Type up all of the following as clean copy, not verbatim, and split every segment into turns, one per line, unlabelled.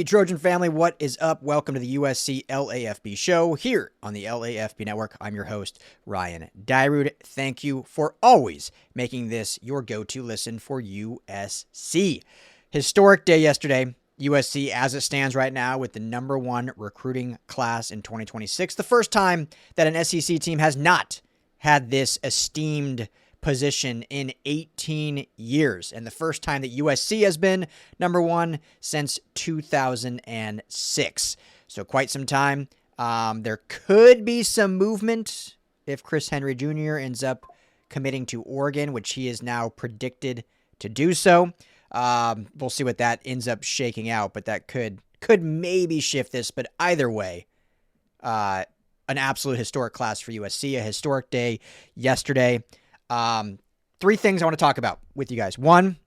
Hey, Trojan family, what is up? Welcome to the USC LAFB show here on the LAFB network. I'm your host, Ryan Dyrud. Thank you for always making this your go-to listen for USC. Historic day yesterday. USC, as it stands right now, with the number one recruiting class in 2026. The first time that an SEC team has not had this esteemed position in 18 years. And the first time that USC has been number one since 2006. So quite some time. There could be some movement if Chris Henry Jr. ends up committing to Oregon, which he is now predicted to do so. We'll see what that ends up shaking out, but that could maybe shift this. But either way, an absolute historic class for USC, a historic day yesterday. Three things I want to talk about with you guys. One,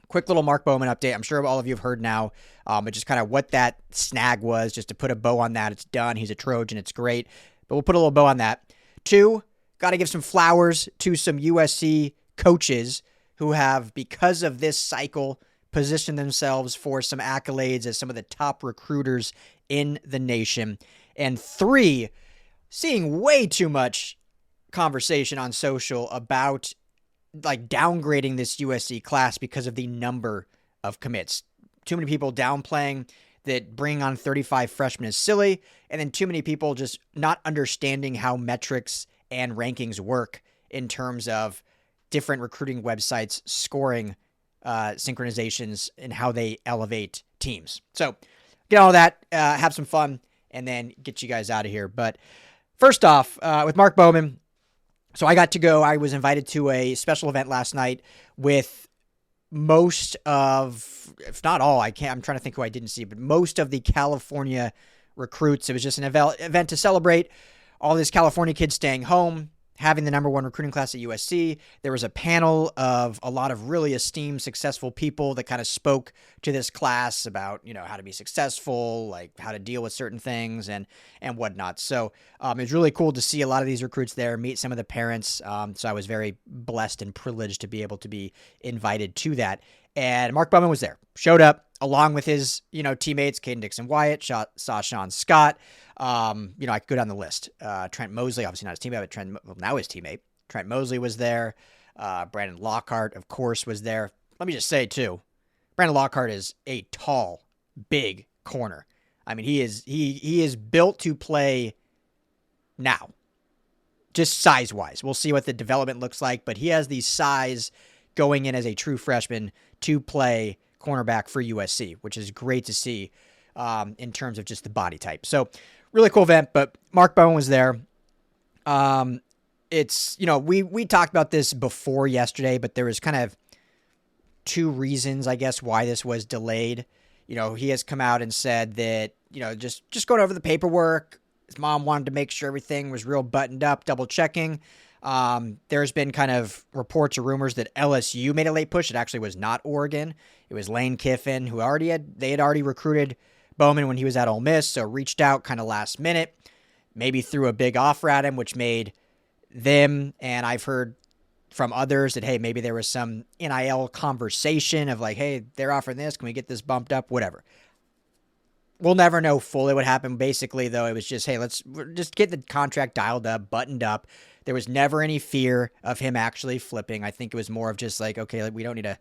quick little Mark Bowman update. I'm sure all of you have heard now, but just kind of what that snag was, just to put a bow on that. It's done. He's a Trojan. It's great, but we'll put a little bow on that. Two, got to give some flowers to some USC coaches who have, because of this cycle, positioned themselves for some accolades as some of the top recruiters in the nation. And three, seeing way too much conversation on social about like downgrading this USC class because of the number of commits. Too many people downplaying that bringing on 35 freshmen is silly, and then too many people just not understanding how metrics and rankings work in terms of different recruiting websites scoring synchronizations and how they elevate teams. So get all that, have some fun, and then get you guys out of here. But first off, with Mark Bowman, so I got to go. I was invited to a special event last night with most of, if not all, I'm trying to think who I didn't see, but most of the California recruits. It was just an event to celebrate all these California kids staying home, having the number one recruiting class at USC. There was a panel of a lot of really esteemed, successful people that kind of spoke to this class about, how to be successful, like how to deal with certain things and whatnot. So it was really cool to see a lot of these recruits there, meet some of the parents. So I was very blessed and privileged to be able to be invited to that. And Mark Bowman was there, showed up along with his, teammates, Caden Dixon-Wyatt, saw Sean Scott. I could go down the list. Trent Mosley, obviously not his teammate, but now his teammate. Trent Mosley was there. Brandon Lockhart, of course, was there. Let me just say, too, Brandon Lockhart is a tall, big corner. I mean, he is built to play now, just size-wise. We'll see what the development looks like, but he has the size going in as a true freshman to play cornerback for USC, which is great to see in terms of just the body type. So really cool event, but Mark Bowman was there. It's, we talked about this before yesterday, but there was kind of two reasons, I guess, why this was delayed. He has come out and said that, just going over the paperwork, his mom wanted to make sure everything was real buttoned up, double checking. There's been kind of reports or rumors that LSU made a late push. It actually was not Oregon. It was Lane Kiffin, who they had already recruited Bowman when he was at Ole Miss, so reached out kind of last minute, maybe threw a big offer at him, which made them, and I've heard from others that, hey, maybe there was some NIL conversation of like, hey, they're offering this, can we get this bumped up, whatever. We'll never know fully what happened. Basically, though, it was just, hey, let's just get the contract dialed up, buttoned up. There was never any fear of him actually flipping. I think it was more of just like, okay, we don't need to,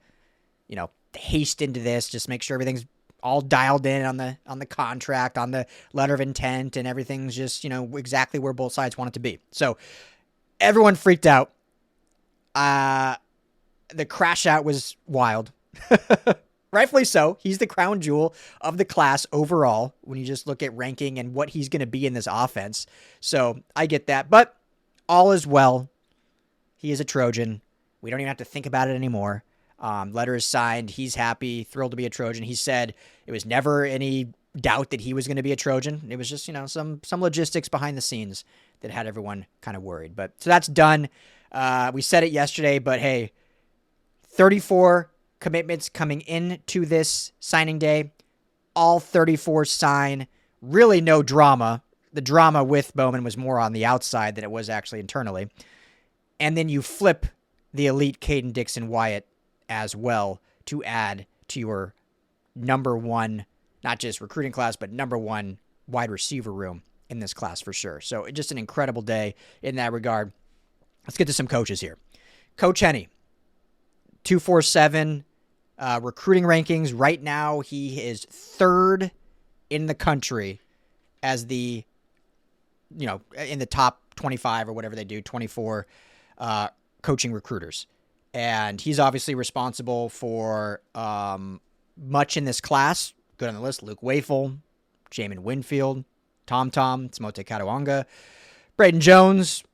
haste into this. Just make sure everything's all dialed in on the contract, on the letter of intent, and everything's just, exactly where both sides want it to be. So everyone freaked out. The crash out was wild. Rightfully so. He's the crown jewel of the class overall when you just look at ranking and what he's going to be in this offense. So I get that, but all is well. He is a Trojan. We don't even have to think about it anymore. Letter is signed. He's happy, thrilled to be a Trojan. He said it was never any doubt that he was going to be a Trojan. It was just, some logistics behind the scenes that had everyone kind of worried. But so that's done. We said it yesterday, but hey, 34 commitments coming into this signing day. All 34 sign. Really no drama. The drama with Bowman was more on the outside than it was actually internally. And then you flip the elite Caden Dixon-Wyatt as well to add to your number one not just recruiting class, but number one wide receiver room in this class for sure. So just an incredible day in that regard. Let's get to some coaches here. Coach Henne, 247 recruiting rankings. Right now, he is third in the country as the, in the top 25 or whatever they do, 24 coaching recruiters. And he's obviously responsible for much in this class. Good on the list: Luke Wafel, Jamin Winfield, Tom, Timote Katuanga, Braden Jones,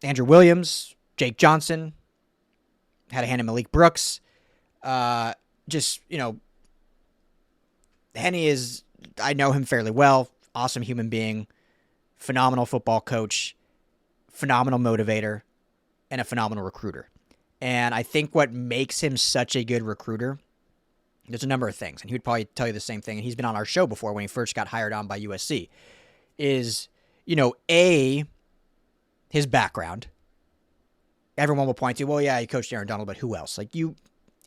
Andrew Williams, Jake Johnson, had a hand in Malik Brooks. Henne is, I know him fairly well, awesome human being, phenomenal football coach, phenomenal motivator, and a phenomenal recruiter. And I think what makes him such a good recruiter, there's a number of things, and he would probably tell you the same thing, and he's been on our show before when he first got hired on by USC, is, his background. Everyone will point to, well, yeah, he coached Aaron Donald, but who else?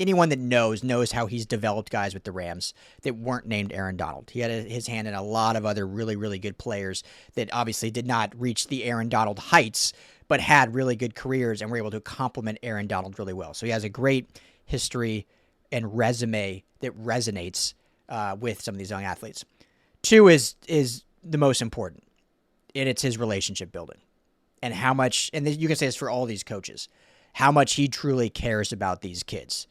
Anyone that knows how he's developed guys with the Rams that weren't named Aaron Donald. He had his hand in a lot of other really, really good players that obviously did not reach the Aaron Donald heights, but had really good careers and were able to complement Aaron Donald really well. So he has a great history and resume that resonates with some of these young athletes. Two is the most important, and it's his relationship building. And how much, and you can say this for all these coaches, how much he truly cares about these kids.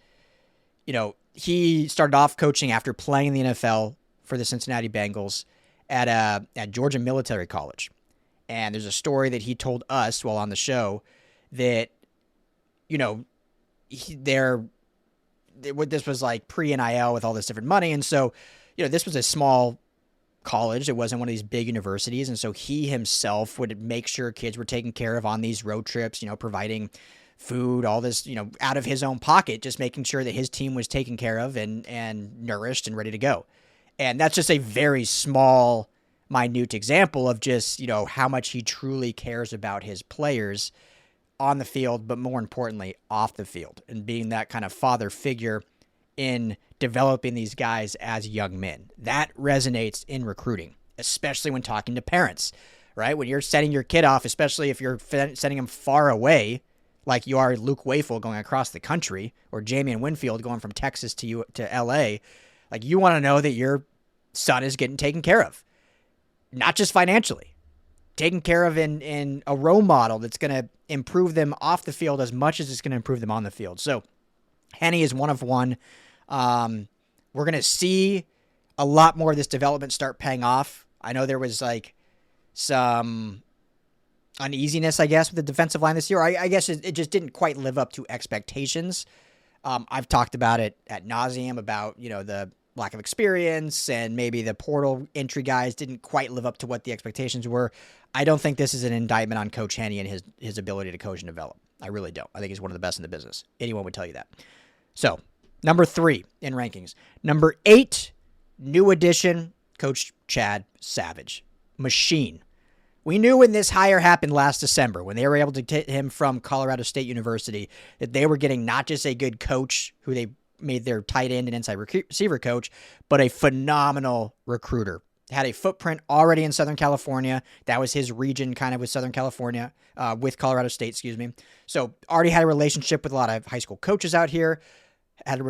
He started off coaching after playing in the NFL for the Cincinnati Bengals at Georgia Military College. And there's a story that he told us while on the show that, this was like pre-NIL with all this different money. And so, this was a small college. It wasn't one of these big universities. And so he himself would make sure kids were taken care of on these road trips, providing food, all this, out of his own pocket, just making sure that his team was taken care of and nourished and ready to go. And that's just a very small, minute example of just, how much he truly cares about his players on the field, but more importantly, off the field, and being that kind of father figure in developing these guys as young men. That resonates in recruiting, especially when talking to parents, right? When you're sending your kid off, especially if you're sending him far away, like you are Luke Wafel going across the country, or Jamie and Winfield going from Texas to LA, like you want to know that your son is getting taken care of, not just financially, taken care of in a role model that's going to improve them off the field as much as it's going to improve them on the field. So Henne is one of one. We're going to see a lot more of this development start paying off. I know there was some uneasiness, I guess, with the defensive line this year. I guess it just didn't quite live up to expectations. I've talked about it ad nauseum about, the lack of experience and maybe the portal entry guys didn't quite live up to what the expectations were. I don't think this is an indictment on Coach Henne and his ability to coach and develop. I really don't. I think he's one of the best in the business. Anyone would tell you that. So, number 3 in rankings. Number 8, new addition, Coach Chad Savage. Machine. We knew when this hire happened last December, when they were able to get him from Colorado State University, that they were getting not just a good coach who they made their tight end and inside receiver coach, but a phenomenal recruiter. Had a footprint already in Southern California. That was his region kind of with Southern California, with Colorado State, So already had a relationship with a lot of high school coaches out here,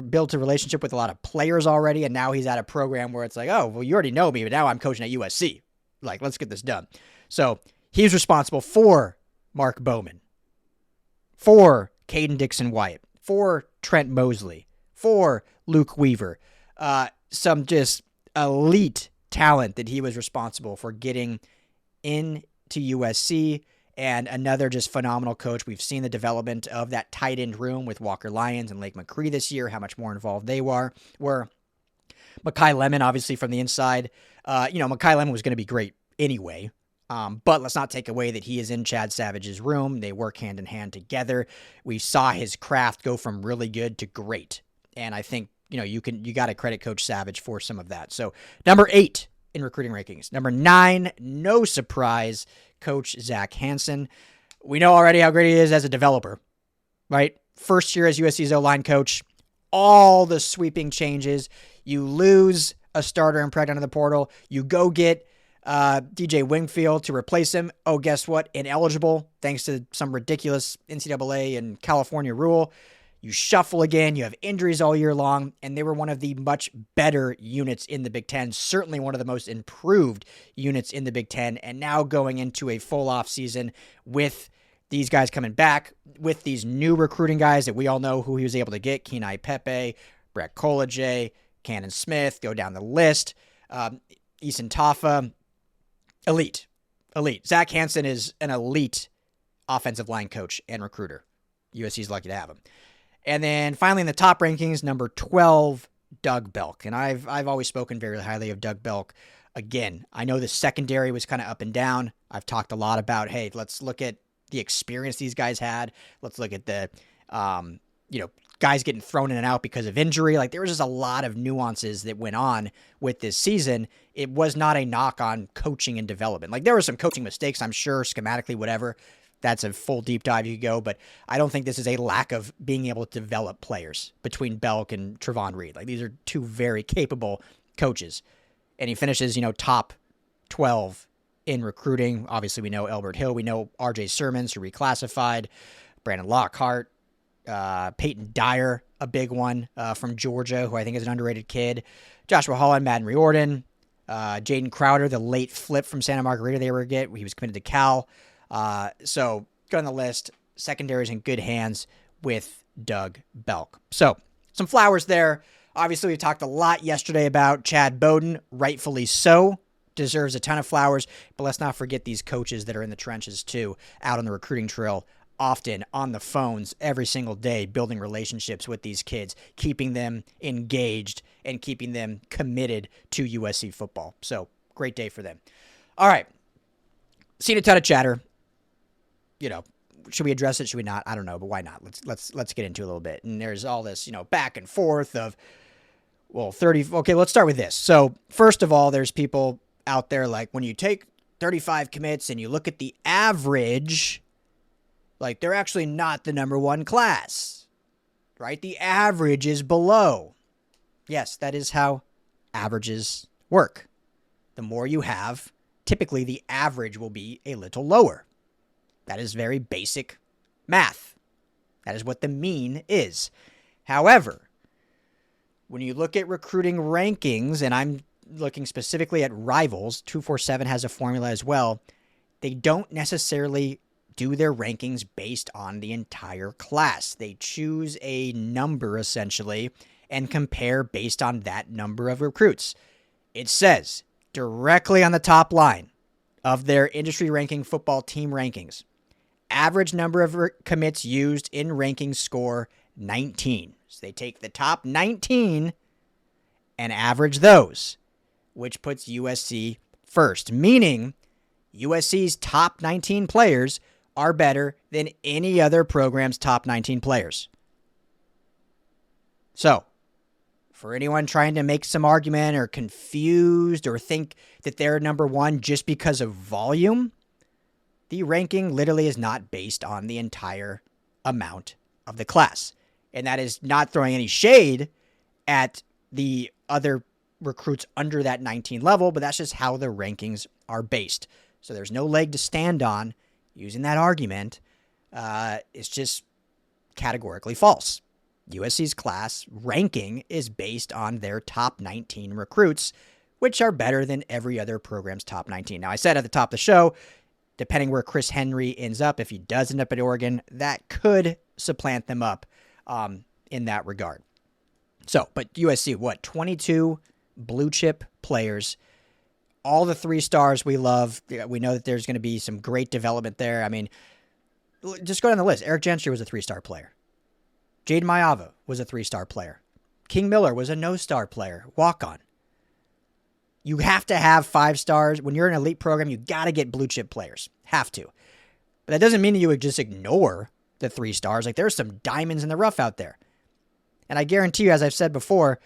built a relationship with a lot of players already, and now he's at a program where it's like, oh, well, you already know me, but now I'm coaching at USC. Let's get this done. So he's responsible for Mark Bowman, for Caden Dixon-Wyatt, for Trent Mosley, for Luke Weaver, some just elite talent that he was responsible for getting into USC, and another just phenomenal coach. We've seen the development of that tight end room with Walker Lyons and Lake McCree this year, how much more involved they were. Mekhi Lemon, obviously from the inside. Mekhi Lemon was going to be great anyway. But let's not take away that he is in Chad Savage's room. They work hand in hand together. We saw his craft go from really good to great. And I think, you got to credit Coach Savage for some of that. So number 8 in recruiting rankings. Number 9, no surprise, Coach Zach Hansen. We know already how great he is as a developer, right? First year as USC's O-line coach, all the sweeping changes. You lose a starter and pregnant in the portal. You go get DJ Wingfield to replace him. Oh, guess what? Ineligible, thanks to some ridiculous NCAA and California rule. You shuffle again. You have injuries all year long, and they were one of the much better units in the Big Ten, certainly one of the most improved units in the Big Ten, and now going into a full offseason with these guys coming back, with these new recruiting guys that we all know who he was able to get, Kenai Pepe, Brett Koleje, Cannon Smith, go down the list, Eason Tafa, elite. Zach Hansen is an elite offensive line coach and recruiter. USC's lucky to have him. And then finally in the top rankings, number 12, Doug Belk. And I've always spoken very highly of Doug Belk. Again, I know the secondary was kind of up and down. I've talked a lot about, hey, let's look at the experience these guys had. Let's look at the, guys getting thrown in and out because of injury. Like, there was just a lot of nuances that went on with this season. It was not a knock on coaching and development. Like, there were some coaching mistakes, I'm sure, schematically, whatever. That's a full deep dive you could go, but I don't think this is a lack of being able to develop players between Belk and Trevon Reed. Like, these are two very capable coaches. And he finishes, top 12 in recruiting. Obviously, we know Elbert Hill. We know R.J. Sermons, who reclassified. Brandon Lockhart. Peyton Dyer, a big one from Georgia, who I think is an underrated kid. Joshua Holland, Madden Riordan. Jaden Crowder, the late flip from Santa Margarita they were get. He was committed to Cal. So go on the list. Secondary's in good hands with Doug Belk. So some flowers there. Obviously, we talked a lot yesterday about Chad Bowden, rightfully so. Deserves a ton of flowers, but let's not forget these coaches that are in the trenches too, out on the recruiting trail, often on the phones every single day, building relationships with these kids, keeping them engaged and keeping them committed to USC football. So great day for them. All right. Seen a ton of chatter. Should we address it? Should we not? I don't know, but why not? Let's get into it a little bit. And there's all this, back and forth of, 30. Okay, let's start with this. So first of all, there's people out there like, when you take 35 commits and you look at the average, like, they're actually not the number one class, right? The average is below. Yes, that is how averages work. The more you have, typically the average will be a little lower. That is very basic math. That is what the mean is. However, when you look at recruiting rankings, and I'm looking specifically at Rivals, 247 has a formula as well, they don't necessarily do their rankings based on the entire class. They choose a number, essentially, and compare based on that number of recruits. It says directly on the top line of their industry ranking football team rankings, average number of commits used in ranking score 19. So they take the top 19 and average those, which puts USC first, meaning USC's top 19 players are better than any other program's top 19 players. So, for anyone trying to make some argument or confused or think that they're number one just because of volume, the ranking literally is not based on the entire amount of the class. And that is not throwing any shade at the other recruits under that 19 level, but that's just how the rankings are based. So there's no leg to stand on using that argument. It's just categorically false. USC's class ranking is based on their top 19 recruits, which are better than every other program's top 19. Now, I said at the top of the show, depending where Chris Henry ends up, if he does end up at Oregon, that could supplant them up in that regard. So, but USC, 22 blue chip players, all the 3 stars we love. We know that there's going to be some great development there. I mean, just go down the list. Eric Gentry was a 3-star player. Jade Mayava was a 3-star player. King Miller was a no-star player. Walk-on. You have to have 5 stars. When you're an elite program, you got to get blue chip players. Have to. But that doesn't mean that you would just ignore the 3 stars. Like, there's some diamonds in the rough out there. And I guarantee you, as I've said before,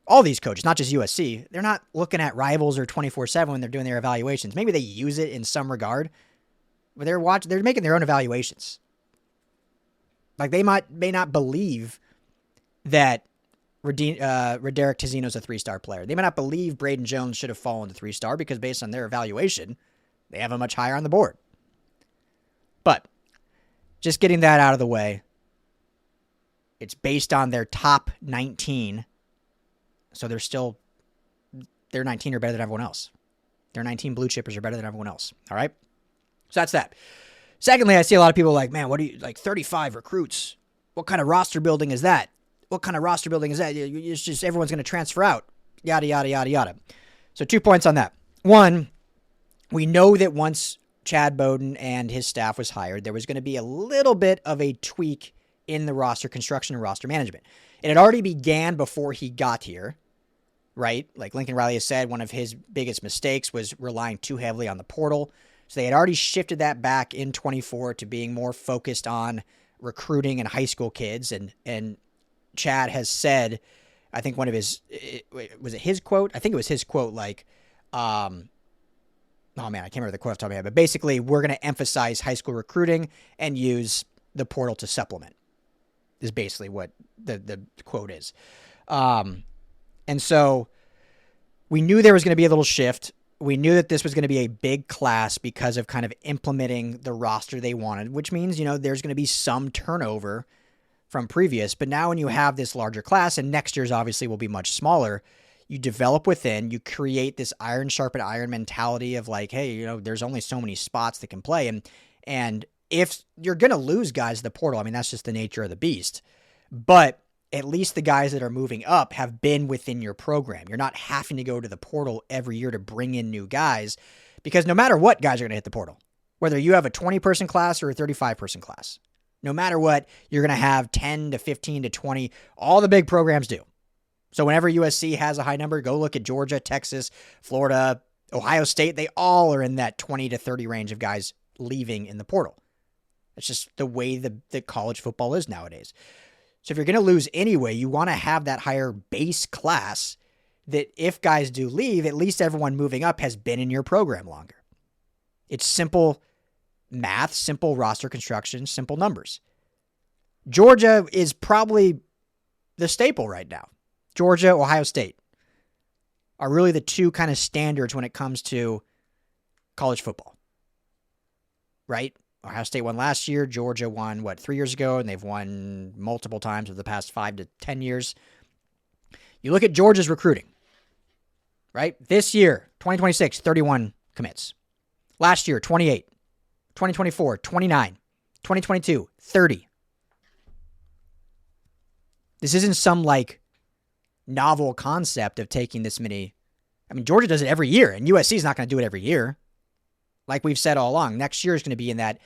all these coaches, not just USC, they're not looking at Rivals or 24/7 when they're doing their evaluations. Maybe they use it in some regard, but they're making their own evaluations. Like, they may not believe that Roderick Tizino's a 3-star player. They may not believe Braden Jones should have fallen to 3-star because based on their evaluation, they have him much higher on the board. But just getting that out of the way, it's based on their top 19. So their 19 are better than everyone else. Their 19 blue chippers are better than everyone else. All right. So that's that. Secondly, I see a lot of people like, man, what do you like 35 recruits? What kind of roster building is that? What kind of roster building is that? It's just everyone's going to transfer out. Yada, yada, yada, yada. So 2 points on that. One, we know that once Chad Bowden and his staff was hired, there was going to be a little bit of a tweak in the roster construction and roster management. It had already began before he got here, right? Like Lincoln Riley has said, one of his biggest mistakes was relying too heavily on the portal. So they had already shifted that back in 24 to being more focused on recruiting and high school kids. And Chad has said, I think one of his, was it his quote? I think it was his quote, like, oh man, I can't remember the quote off the top of my head, but basically we're going to emphasize high school recruiting and use the portal to supplement is basically what the quote is. And so we knew there was going to be a little shift. We knew that this was going to be a big class because of kind of implementing the roster they wanted, which means, there's going to be some turnover from previous. But now when you have this larger class, and next year's obviously will be much smaller, you develop within, you create this iron sharpen iron mentality of like, hey, there's only so many spots that can play. And if you're going to lose guys to the portal, I mean, that's just the nature of the beast. But at least the guys that are moving up have been within your program. You're not having to go to the portal every year to bring in new guys because no matter what, guys are going to hit the portal. Whether you have a 20-person class or a 35-person class. No matter what, you're going to have 10 to 15 to 20. All the big programs do. So whenever USC has a high number, go look at Georgia, Texas, Florida, Ohio State. They all are in that 20 to 30 range of guys leaving in the portal. It's just the way the college football is nowadays. So if you're going to lose anyway, you want to have that higher base class that if guys do leave, at least everyone moving up has been in your program longer. It's simple math, simple roster construction, simple numbers. Georgia is probably the staple right now. Georgia, Ohio State are really the two kind of standards when it comes to college football, right? Ohio State won last year. Georgia won, 3 years ago? And they've won multiple times over the past 5 to 10 years. You look at Georgia's recruiting, right? This year, 2026, 31 commits. Last year, 28. 2024, 29. 2022, 30. This isn't some novel concept of taking this many. I mean, Georgia does it every year, and USC is not going to do it every year. Like we've said all along, next year is going to be in that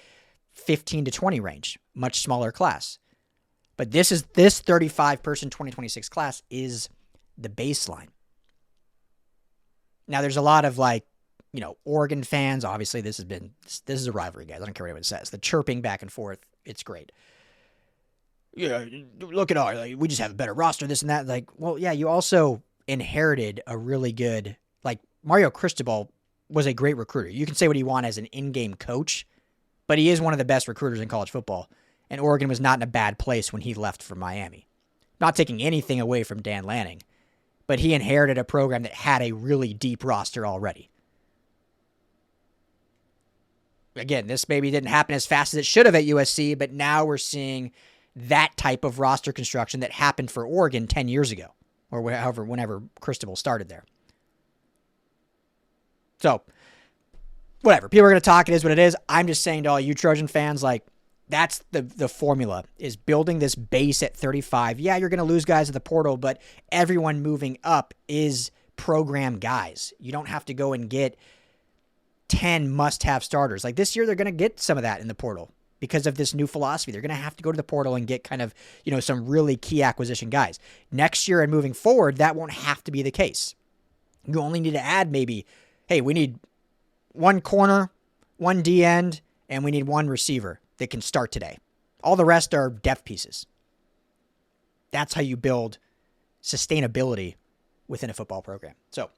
15 to 20 range, much smaller class. But this 35-person 2026 class is the baseline. Now, there's a lot of Oregon fans. Obviously, this is a rivalry, guys. I don't care what anyone says. The chirping back and forth, it's great. Yeah, look at we just have a better roster, this and that. Well, yeah, you also inherited a really good, Mario Cristobal was a great recruiter. You can say what you want as an in-game coach, but he is one of the best recruiters in college football. And Oregon was not in a bad place when he left for Miami. Not taking anything away from Dan Lanning, but he inherited a program that had a really deep roster already. Again, this maybe didn't happen as fast as it should have at USC, but now we're seeing that type of roster construction that happened for Oregon 10 years ago, or whenever Cristobal started there. So, whatever. People are going to talk. It is what it is. I'm just saying to all you Trojan fans, that's the formula, is building this base at 35. Yeah, you're going to lose guys at the portal, but everyone moving up is program guys. You don't have to go and get 10 must-have starters. This year, they're going to get some of that in the portal because of this new philosophy. They're going to have to go to the portal and get kind of, some really key acquisition guys. Next year and moving forward, that won't have to be the case. You only need to add maybe, hey, we need one corner, one D end, and we need one receiver that can start today. All the rest are depth pieces. That's how you build sustainability within a football program. So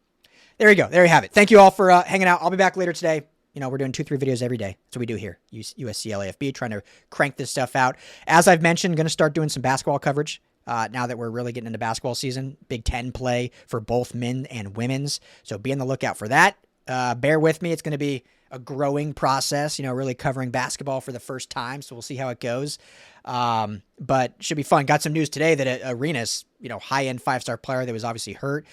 there you go. There you have it. Thank you all for hanging out. I'll be back later today. We're doing 2-3 videos every day. That's what we do here. USC LAFB, trying to crank this stuff out. As I've mentioned, going to start doing some basketball coverage now that we're really getting into basketball season. Big Ten play for both men and women's. So be on the lookout for that. Bear with me. It's going to be a growing process, really covering basketball for the first time. So we'll see how it goes. But should be fun. Got some news today that Arenas, high-end 5-star player that was obviously hurt.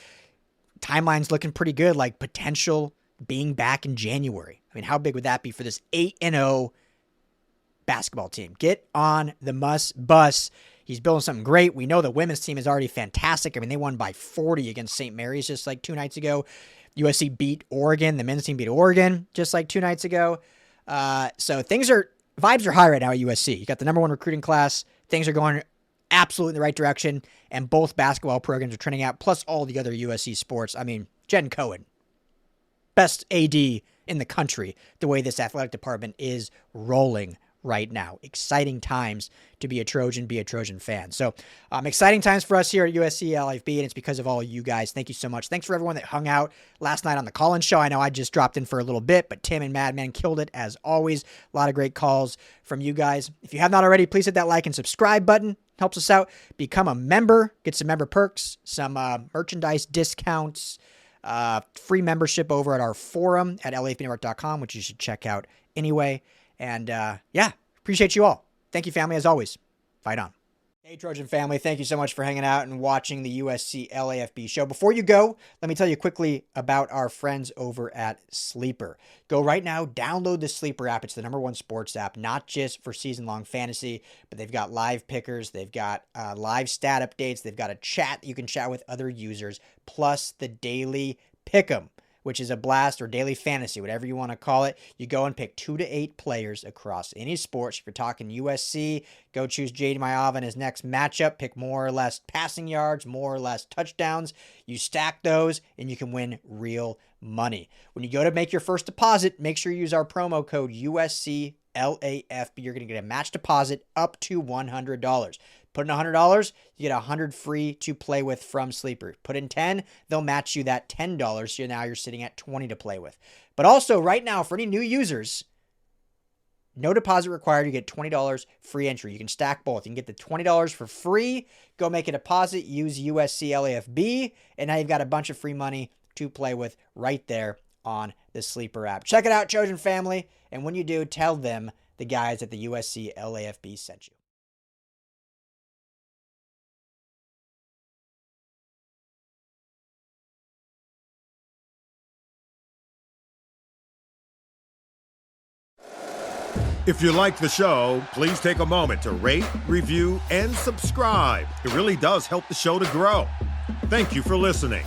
Timeline's looking pretty good, like potential being back in January. I mean, how big would that be for this 8-0 basketball team? Get on the bus. He's building something great. We know the women's team is already fantastic. I mean, they won by 40 against St. Mary's just like 2 nights ago. USC beat Oregon. The men's team beat Oregon just like 2 nights ago. So vibes are high right now at USC. You got the number 1 recruiting class. Things are going absolutely in the right direction. And both basketball programs are trending out, plus all the other USC sports. I mean, Jen Cohen, best AD in the country, the way this athletic department is rolling right now. Exciting times to be a Trojan fan. So exciting times for us here at USC LAFB, and it's because of all you guys. Thank you so much. Thanks for everyone that hung out last night on the call-in show. I know I just dropped in for a little bit, but Tim and Madman killed it as always. A lot of great calls from you guys. If you have not already, please hit that like and subscribe button. Helps us out. Become a member. Get some member perks, some merchandise discounts, free membership over at our forum at LAFBnetwork.com, which you should check out anyway. And appreciate you all. Thank you, family, as always. Fight on. Hey, Trojan family, thank you so much for hanging out and watching the USC LAFB show. Before you go, let me tell you quickly about our friends over at Sleeper. Go right now, download the Sleeper app. It's the number 1 sports app, not just for season-long fantasy, but they've got live pickers, they've got live stat updates, they've got a chat that you can chat with other users, plus the daily pick'em, which is a blast, or daily fantasy, whatever you want to call it. You go and pick 2 to 8 players across any sports. If you're talking USC, go choose J.D. Mayava in his next matchup. Pick more or less passing yards, more or less touchdowns. You stack those, and you can win real money. When you go to make your first deposit, make sure you use our promo code USC LAFB. You're going to get a match deposit up to $100. Put in $100, you get $100 free to play with from Sleeper. Put in $10, they'll match you that $10. So now you're sitting at $20 to play with. But also right now, for any new users, no deposit required. You get $20 free entry. You can stack both. You can get the $20 for free. Go make a deposit. Use USC LAFB. And now you've got a bunch of free money to play with right there on the Sleeper app. Check it out, Trojan family. And when you do, tell them the guys at the USC LAFB sent you.
If you like the show, please take a moment to rate, review, and subscribe. It really does help the show to grow. Thank you for listening.